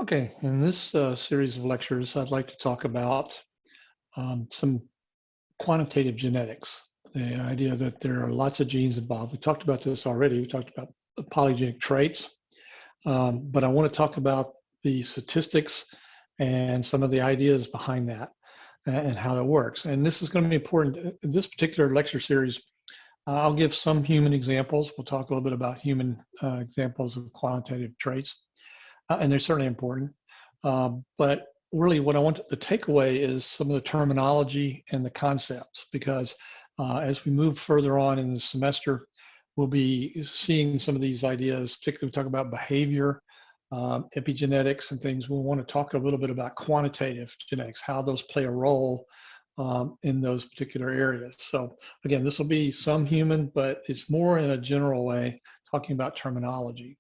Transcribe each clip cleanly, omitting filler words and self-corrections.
Okay, in this series of lectures, I'd like to talk about some quantitative genetics, the idea that there are lots of genes involved. We talked about this already. We talked about the polygenic traits, but I want to talk about the statistics and some of the ideas behind that and how that works. And this is going to be important. In this particular lecture series, I'll give some human examples. We'll talk a little bit about human examples of quantitative traits. And they're certainly important. But really what I want the takeaway is some of the terminology and the concepts, because as we move further on in the semester, we'll be seeing some of these ideas, particularly we talk about behavior, epigenetics and things. We'll want to talk a little bit about quantitative genetics, how those play a role in those particular areas. So again, this will be some human, but it's more in a general way, talking about terminology.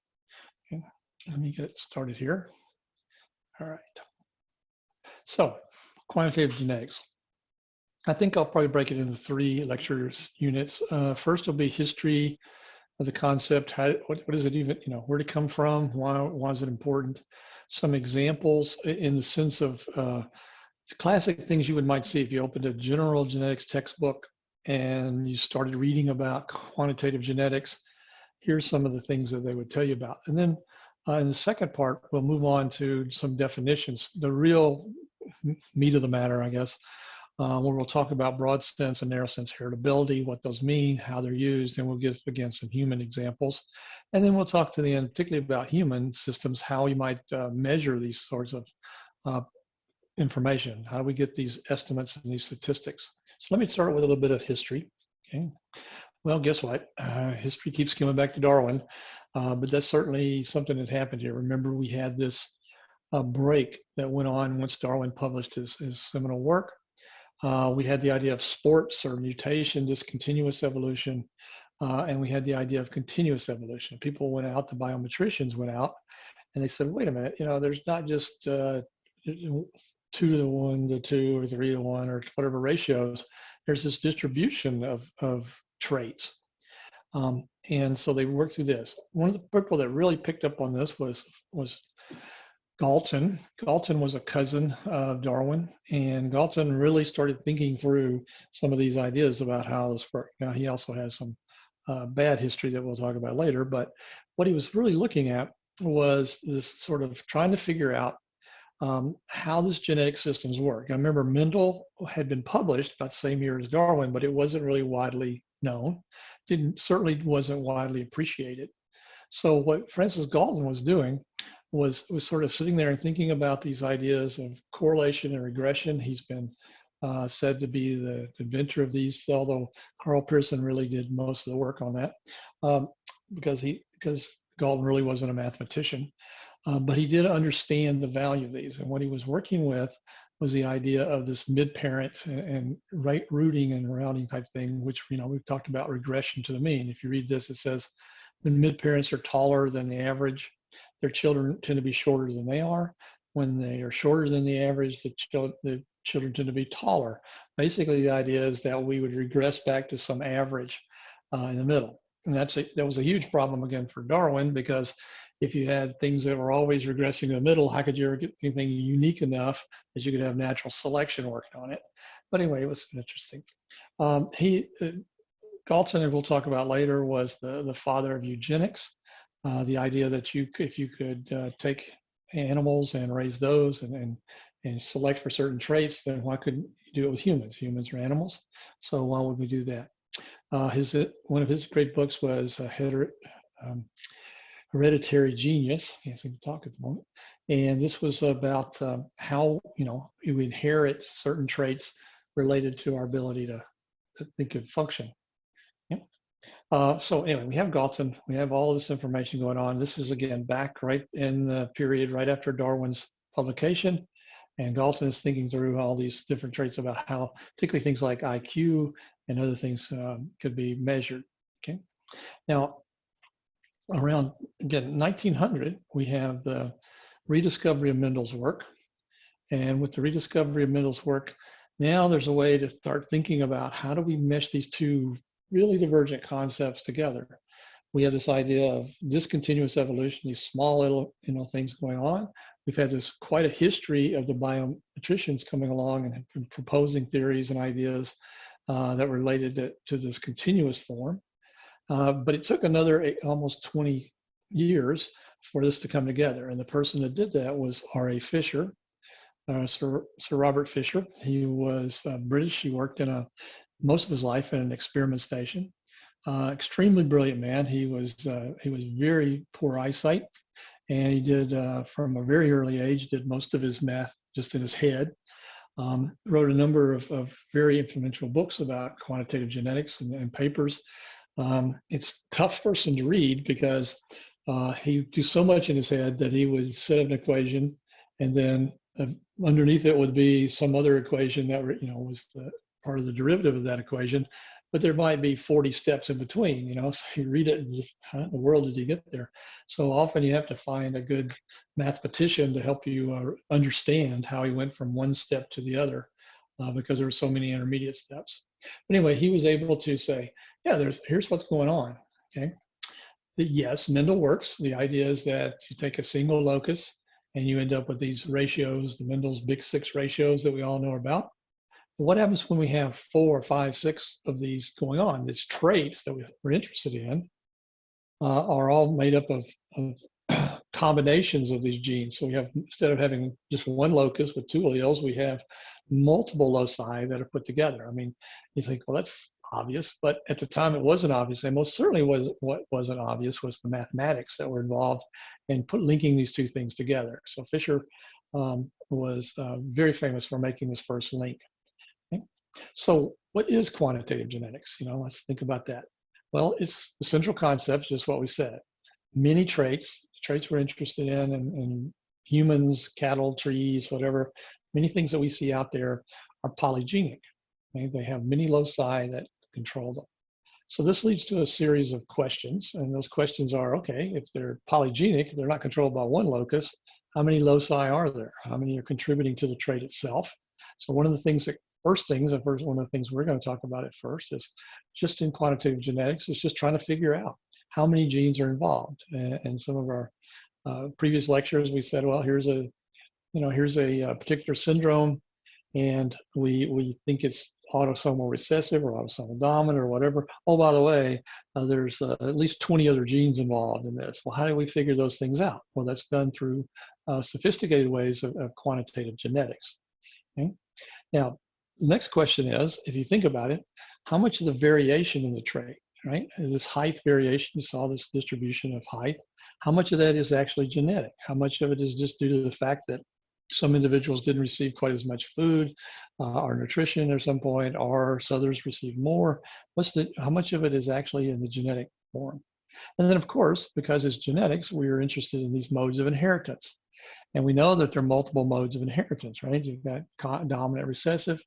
Okay. Let me get started here. All right. So, quantitative genetics. I think I'll probably break it into 3 lectures units. First will be history of the concept. What is it even, where did it come from? Why is it important? Some examples in the sense of classic things you might see if you opened a general genetics textbook and you started reading about quantitative genetics. Here's some of the things that they would tell you about. And then in the second part, we'll move on to some definitions, the real meat of the matter, I guess, where we'll talk about broad sense and narrow sense heritability, what those mean, how they're used, and we'll give, again, some human examples. And then we'll talk to the end, particularly about human systems, how you might measure these sorts of information. How do we get these estimates and these statistics? So let me start with a little bit of history. Okay. Well, guess what? History keeps coming back to Darwin, but that's certainly something that happened here. Remember, we had this break that went on once Darwin published his seminal work. We had the idea of sports or mutation, discontinuous evolution, and we had the idea of continuous evolution. People went out, the biometricians went out, and they said, wait a minute, there's not just 2 to 1 to 2 or 3 to 1 or whatever ratios. There's this distribution of traits. And so they worked through this. One of the people that really picked up on this was Galton. Galton was a cousin of Darwin, and Galton really started thinking through some of these ideas about how this worked. Now, he also has some bad history that we'll talk about later, but what he was really looking at was this sort of trying to figure out how this genetic systems work. I remember Mendel had been published about the same year as Darwin, but it wasn't really widely known. Certainly wasn't widely appreciated. So what Francis Galton was doing was sort of sitting there and thinking about these ideas of correlation and regression. He's been said to be the inventor of these, although Carl Pearson really did most of the work on that because Galton really wasn't a mathematician. But he did understand the value of these. And what he was working with was the idea of this mid-parent and right rooting and rounding type thing, which, we've talked about regression to the mean. If you read this, it says the mid-parents are taller than the average. Their children tend to be shorter than they are. When they are shorter than the average, the children tend to be taller. Basically, the idea is that we would regress back to some average in the middle. And that was a huge problem, again, for Darwin, because if you had things that were always regressing in the middle, how could you ever get anything unique enough that you could have natural selection working on it? But anyway, it was interesting. Galton, and we'll talk about later, was the father of eugenics. The idea that if you could take animals and raise those and select for certain traits, then why couldn't you do it with humans? Humans are animals, so why would we do that? One of his great books was Hereditary Genius. Can't seem to talk at the moment. And this was about how you inherit certain traits related to our ability to think and function. Yeah. So anyway, we have Galton. We have all this information going on. This is again back right in the period right after Darwin's publication, and Galton is thinking through all these different traits about how, particularly things like IQ and other things, could be measured. Okay. Now, around, again, 1900, we have the rediscovery of Mendel's work. And with the rediscovery of Mendel's work, now there's a way to start thinking about how do we mesh these 2 really divergent concepts together. We have this idea of discontinuous evolution, these small little things going on, we've had this quite a history of the biometricians coming along and have been proposing theories and ideas that were related to this continuous form. But it took another almost 20 years for this to come together. And the person that did that was R.A. Fisher, Sir Robert Fisher. He was British. He worked in most of his life in an experiment station. Extremely brilliant man. He was very poor eyesight, and he did from a very early age did most of his math just in his head. Wrote a number of very influential books about quantitative genetics and papers. It's a tough person to read because he would do so much in his head that he would set up an equation, and then underneath it would be some other equation that was the part of the derivative of that equation, but there might be 40 steps in between. So you read it and just, how in the world did you get there? So often you have to find a good mathematician to help you understand how he went from one step to the other, because there were so many intermediate steps. But anyway, he was able to say, yeah, here's what's going on. Okay. Yes, Mendel works. The idea is that you take a single locus and you end up with these ratios, the Mendel's big six ratios that we all know about. But what happens when we have 4, 5, 6 of these going on? These traits that we're interested in are all made up of combinations of these genes. So we have, instead of having just one locus with 2 alleles, we have multiple loci that are put together. I mean, you think, well, that's obvious, but at the time it wasn't obvious. And most certainly what wasn't obvious was the mathematics that were involved in linking these 2 things together. So Fisher was very famous for making this first link. Okay? So what is quantitative genetics? Let's think about that. Well, it's the central concept, just what we said. Many traits we're interested in humans, cattle, trees, whatever, many things that we see out there are polygenic. Okay? They have many loci that control them. So this leads to a series of questions, and those questions are, okay, if they're polygenic, they're not controlled by one locus, how many loci are there? How many are contributing to the trait itself? So one of the things one of the things we're going to talk about at first is just in quantitative genetics, is just trying to figure out how many genes are involved. And some of our previous lectures, we said, well, here's a particular syndrome, and we think it's autosomal recessive or autosomal dominant or whatever. Oh, by the way, there's at least 20 other genes involved in this. Well, how do we figure those things out? Well, that's done through sophisticated ways of quantitative genetics. Okay? Now, the next question is, if you think about it, how much is the variation in the trait, right? This height variation, you saw this distribution of height. How much of that is actually genetic? How much of it is just due to the fact that some individuals didn't receive quite as much food or nutrition at some point, or others received more? How much of it is actually in the genetic form? And then, of course, because it's genetics, we are interested in these modes of inheritance. And we know that there are multiple modes of inheritance, right? You've got dominant recessive,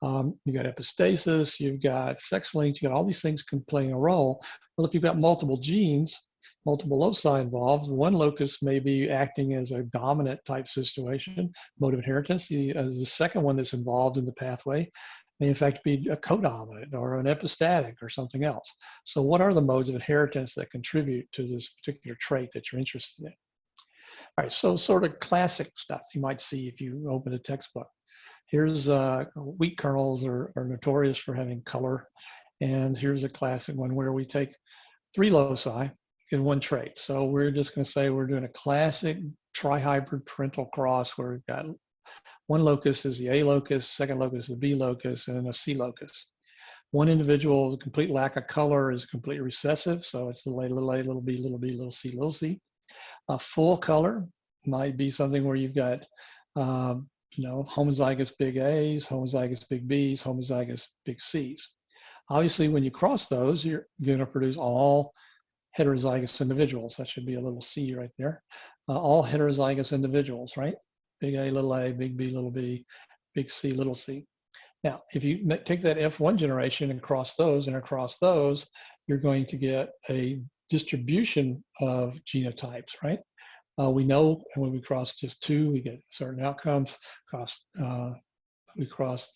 you've got epistasis, you've got sex-linked, you've got all these things playing a role. Well, if you've got multiple genes, multiple loci involved, one locus may be acting as a dominant type situation, mode of inheritance. The second one that's involved in the pathway may in fact be a codominant or an epistatic or something else. So what are the modes of inheritance that contribute to this particular trait that you're interested in? All right, so sort of classic stuff you might see if you open a textbook. Here's wheat kernels are notorious for having color. And here's a classic one where we take 3 loci in one trait. So we're just going to say we're doing a classic trihybrid parental cross where we've got one locus is the A locus, second locus is the B locus, and then a C locus. One individual with complete lack of color is completely recessive. So it's little a, little b, little b, little c, little c. A full color might be something where you've got, homozygous big A's, homozygous big B's, homozygous big C's. Obviously, when you cross those, you're going to produce all heterozygous individuals. That should be a little C right there. All heterozygous individuals, right? Big A, big B, little b, big C, little c. Now, if you take that F1 generation and cross those and across those, you're going to get a distribution of genotypes, right? We know when we cross just 2, we get certain outcomes. We cross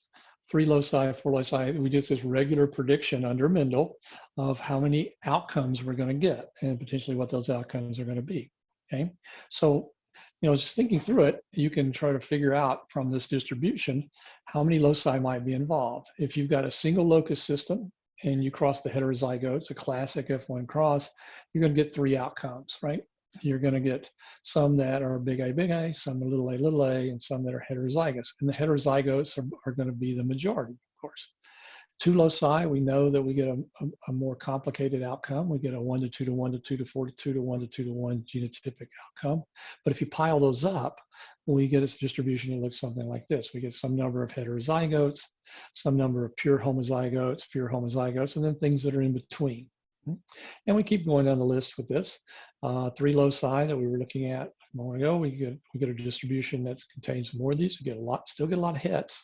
3 loci, 4 loci. We do this regular prediction under Mendel of how many outcomes we're going to get and potentially what those outcomes are going to be. Okay, so just thinking through it, you can try to figure out from this distribution how many loci might be involved. If you've got a single locus system and you cross the heterozygotes, a classic F1 cross, you're going to get 3 outcomes, right? You're going to get some that are big A, some are little a, and some that are heterozygous. And the heterozygotes are going to be the majority, of course. 2 loci, we know that we get a more complicated outcome. We get a 1 to 2 to 1 to 2 to 4 to 2 to 1 to 2 to 1 genotypic outcome. But if you pile those up, we get a distribution that looks something like this. We get some number of heterozygotes, some number of pure homozygotes, and then things that are in between. And we keep going down the list with this. 3 loci that we were looking at a moment ago, we get a distribution that contains more of these. We get still get a lot of hits,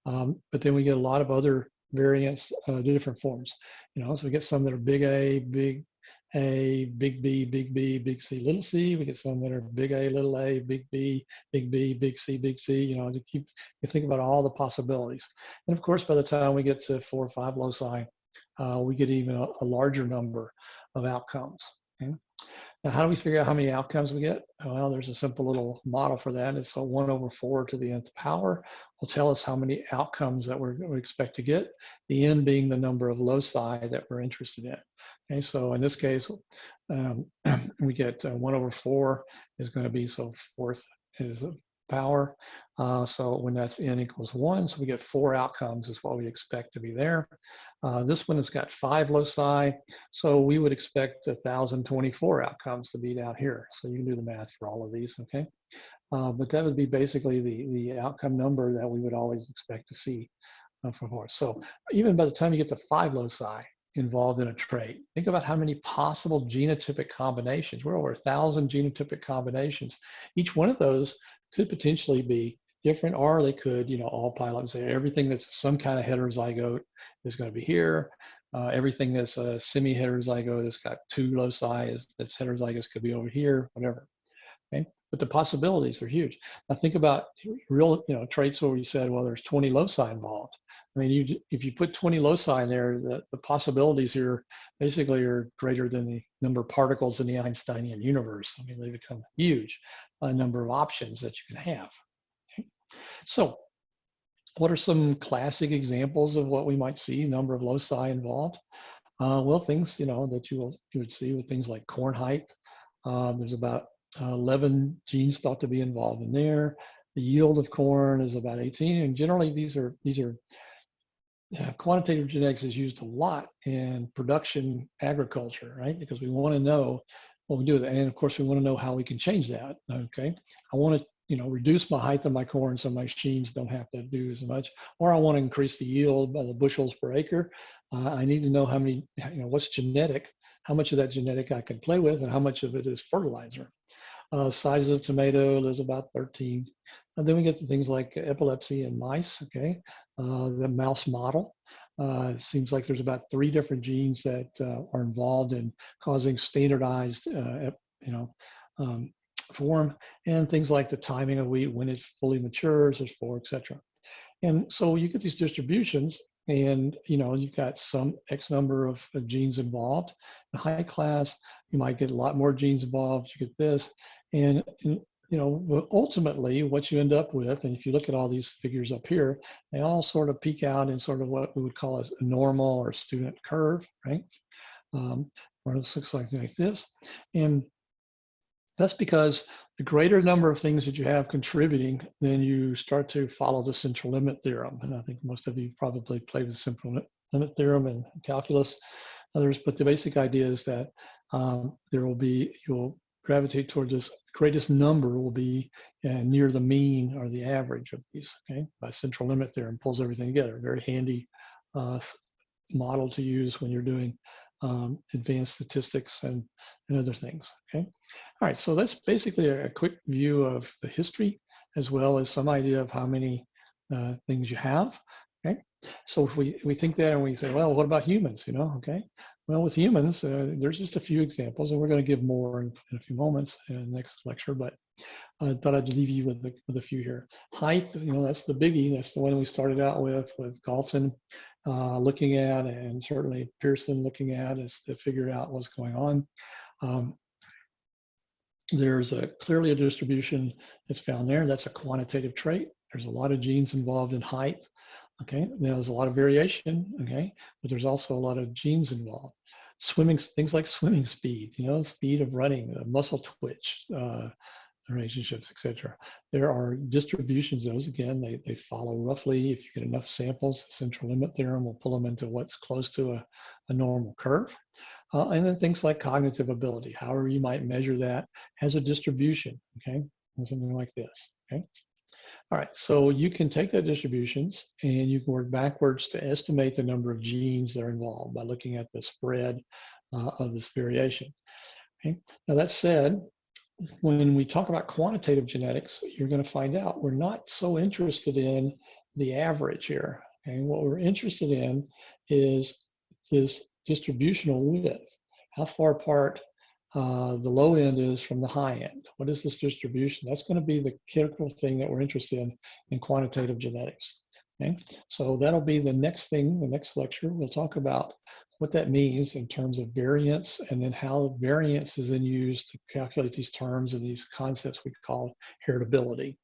but then we get a lot of other variants, different forms. So we get some that are big A, big B, big C, little c. We get some that are big A, little a, big B, big C, big C. You think about all the possibilities. And of course, by the time we get to 4 or 5 loci, we get even a larger number of outcomes. Okay? Now, how do we figure out how many outcomes we get? Well, there's a simple little model for that. It's a 1/4 to the nth power will tell us how many outcomes that we expect to get, the n being the number of loci that we're interested in. Okay, so in this case, we get 1/4 is going to be, so 4th is a power. So when that's n equals 1, so we get 4 outcomes is what we expect to be there. This one has got 5 loci, so we would expect 1,024 outcomes to be down here. So you can do the math for all of these, okay? But that would be basically the outcome number that we would always expect to see from horse. So even by the time you get to 5 loci involved in a trait, think about how many possible genotypic combinations. We're over 1,000 genotypic combinations. Each one of those could potentially be different, or they could, all pile up and say everything that's some kind of heterozygote is going to be here. Everything that's a semi-heterozygote that's got 2 loci that's heterozygous could be over here, whatever. Okay, but the possibilities are huge. Now think about real, traits where you said, well, there's 20 loci involved. I mean, if you put 20 loci in there, the possibilities here basically are greater than the number of particles in the Einsteinian universe. I mean, they become huge, a number of options that you can have. Okay? So what are some classic examples of what we might see, number of loci involved? Well, things, that you would see with things like corn height. There's about 11 genes thought to be involved in there. The yield of corn is about 18, and generally these are quantitative genetics is used a lot in production agriculture, right? Because we want to know what we do with it, and of course we want to know how we can change that. Okay, I want to reduce my height of my corn so my machines don't have to do as much, or I want to increase the yield by the bushels per acre. I need to know how many, what's genetic, how much of that genetic I can play with, and how much of it is fertilizer. Size of tomato, there's about 13. And then we get to things like epilepsy in mice, okay? The mouse model. It seems like there's about 3 different genes that are involved in causing standardized, form, and things like the timing of wheat, when it fully matures, there's 4, etc. And so you get these distributions, and you've got some X number of genes involved. In high class, you might get a lot more genes involved. You get this, and ultimately, what you end up with, and if you look at all these figures up here, they all sort of peak out in sort of what we would call a normal or student curve, right? Or it looks like this, and that's because the greater number of things that you have contributing, then you start to follow the central limit theorem. And I think most of you probably played with central limit theorem in calculus, others, but the basic idea is that you'll gravitate toward this greatest number will be near the mean or the average of these, okay? By central limit theorem, pulls everything together. Very handy model to use when you're doing advanced statistics and other things, okay? All right, so that's basically a quick view of the history, as well as some idea of how many things you have, okay? So if we think that and we say, well, what about humans, okay? Well, with humans, there's just a few examples, and we're going to give more in a few moments in the next lecture, but I thought I'd leave you with a few here. Height, that's the biggie. That's the one we started out with Galton looking at, and certainly Pearson looking at, is to figure out what's going on. There's clearly a distribution that's found there. That's a quantitative trait. There's a lot of genes involved in height. Okay, now there's a lot of variation. Okay, but there's also a lot of genes involved. Swimming, things like swimming speed, speed of running, muscle twitch, relationships, etc. There are distributions. Those again, they follow roughly. If you get enough samples, the central limit theorem will pull them into what's close to a normal curve. And then things like cognitive ability, however you might measure that, has a distribution, okay? Something like this, okay? All right, so you can take that distributions and you can work backwards to estimate the number of genes that are involved by looking at the spread of this variation, okay? Now that said, when we talk about quantitative genetics, you're going to find out we're not so interested in the average here. Okay, what we're interested in is this distributional width, how far apart the low end is from the high end. What is this distribution? That's going to be the critical thing that we're interested in quantitative genetics. Okay, so that'll be the next thing, the next lecture. We'll talk about what that means in terms of variance, and then how variance is then used to calculate these terms and these concepts we call heritability.